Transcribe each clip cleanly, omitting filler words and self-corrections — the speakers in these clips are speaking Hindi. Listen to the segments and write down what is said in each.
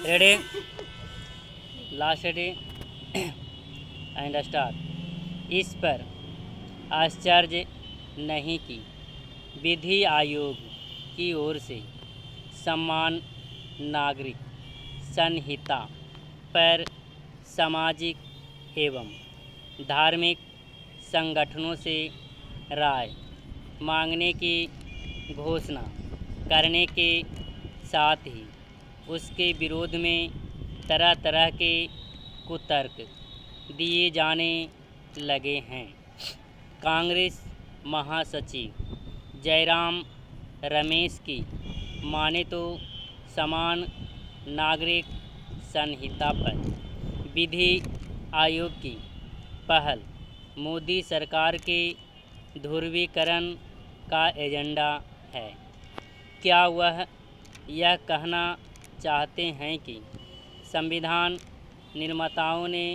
Ready, last ready and start. इस पर आश्चर्य नहीं कि विधि आयोग की ओर से समान नागरिक संहिता पर सामाजिक एवं धार्मिक संगठनों से राय मांगने की घोषणा करने के साथ ही उसके विरोध में तरह तरह के कुतर्क दिए जाने लगे हैं। कांग्रेस महासचिव जयराम रमेश की माने तो समान नागरिक संहिता पर विधि आयोग की पहल मोदी सरकार के ध्रुवीकरण का एजेंडा है। क्या वह यह कहना चाहते हैं कि संविधान निर्माताओं ने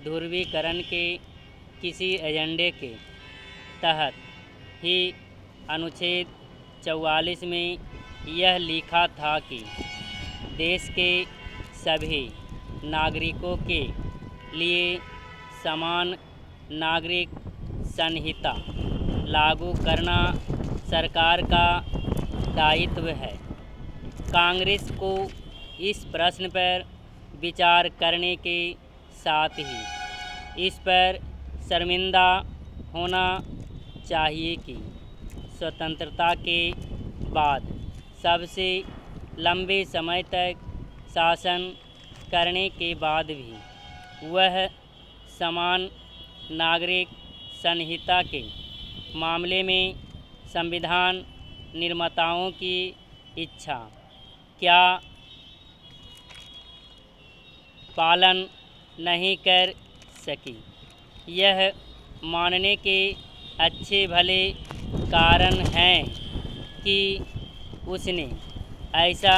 ध्रुवीकरण के किसी एजेंडे के तहत ही अनुच्छेद 44 में यह लिखा था कि देश के सभी नागरिकों के लिए समान नागरिक संहिता लागू करना सरकार का दायित्व है। कांग्रेस को इस प्रश्न पर विचार करने के साथ ही इस पर शर्मिंदा होना चाहिए कि स्वतंत्रता के बाद सबसे लंबे समय तक शासन करने के बाद भी वह समान नागरिक संहिता के मामले में संविधान निर्माताओं की इच्छा क्या पालन नहीं कर सकी। यह मानने के अच्छे भले कारण हैं कि उसने ऐसा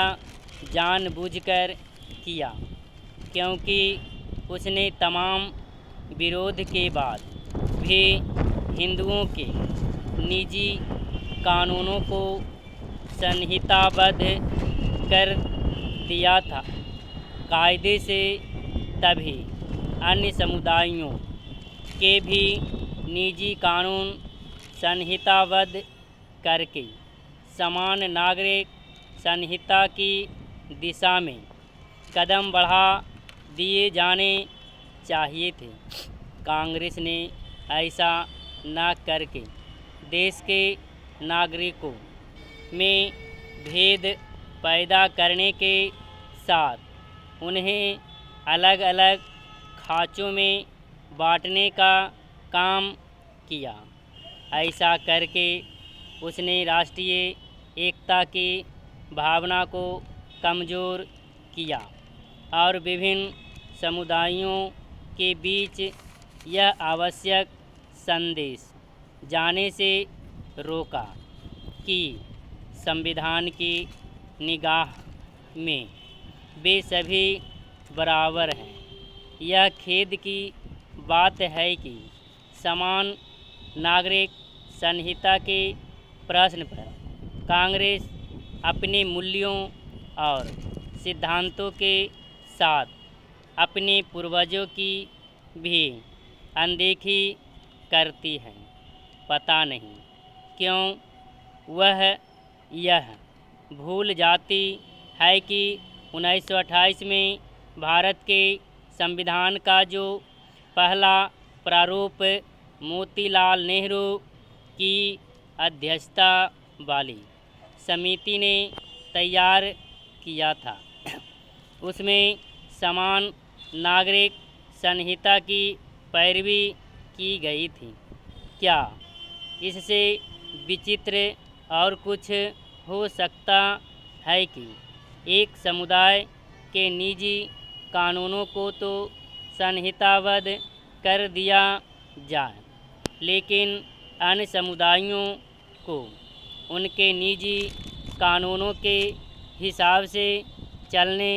जानबूझकर किया, क्योंकि उसने तमाम विरोध के बाद भी हिंदुओं के निजी कानूनों को संहिताबद्ध कर दिया था। कायदे से तभी अन्य समुदायों के भी निजी कानून संहिताबद्ध करके समान नागरिक संहिता की दिशा में कदम बढ़ा दिए जाने चाहिए थे। कांग्रेस ने ऐसा न करके देश के नागरिकों में भेद पैदा करने के साथ उन्हें अलग अलग खाँचों में बांटने का काम किया। ऐसा करके उसने राष्ट्रीय एकता की भावना को कमज़ोर किया और विभिन्न समुदायों के बीच यह आवश्यक संदेश जाने से रोका कि संविधान की निगाह में वे सभी बराबर हैं। यह खेद की बात है कि समान नागरिक संहिता के प्रश्न पर कांग्रेस अपने मूल्यों और सिद्धांतों के साथ अपने पूर्वजों की भी अनदेखी करती है। पता नहीं क्यों वह यह भूल जाती है कि 1928 में भारत के संविधान का जो पहला प्रारूप मोतीलाल नेहरू की अध्यक्षता वाली समिति ने तैयार किया था, उसमें समान नागरिक संहिता की पैरवी की गई थी। क्या इससे विचित्र और कुछ हो सकता है कि एक समुदाय के निजी कानूनों को तो संहिताबद्ध कर दिया जाए, लेकिन अन्य समुदायों को उनके निजी कानूनों के हिसाब से चलने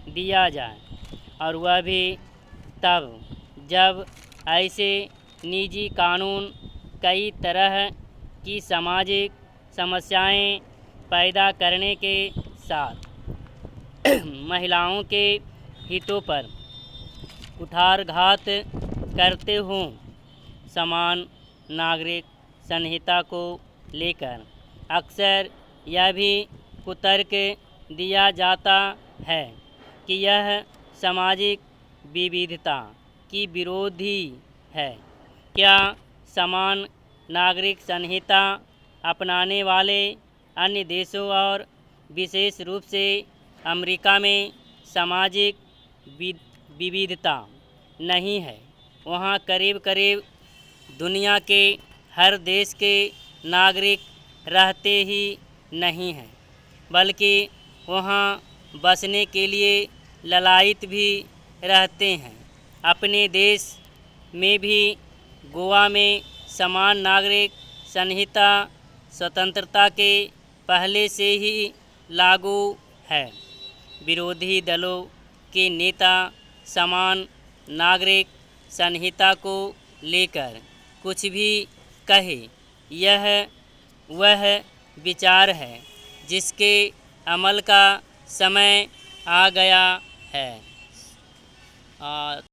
दिया जाए, और वह भी तब जब ऐसे निजी कानून कई तरह की सामाजिक समस्याएं पैदा करने के साथ महिलाओं के हितों पर कुठारघात करते हों समान नागरिक संहिता को लेकर अक्सर यह भी कुतर्क दिया जाता है कि यह सामाजिक विविधता की विरोधी है। क्या समान नागरिक संहिता अपनाने वाले अन्य देशों और विशेष रूप से अमेरिका में सामाजिक विविधता नहीं है? वहाँ करीब करीब दुनिया के हर देश के नागरिक रहते ही नहीं हैं, बल्कि वहाँ बसने के लिए ललायित भी रहते हैं। अपने देश में भी गोवा में समान नागरिक संहिता स्वतंत्रता के पहले से ही लागू है। विरोधी दलों के नेता समान नागरिक संहिता को लेकर कुछ भी कहे, यह वह विचार है जिसके अमल का समय आ गया है।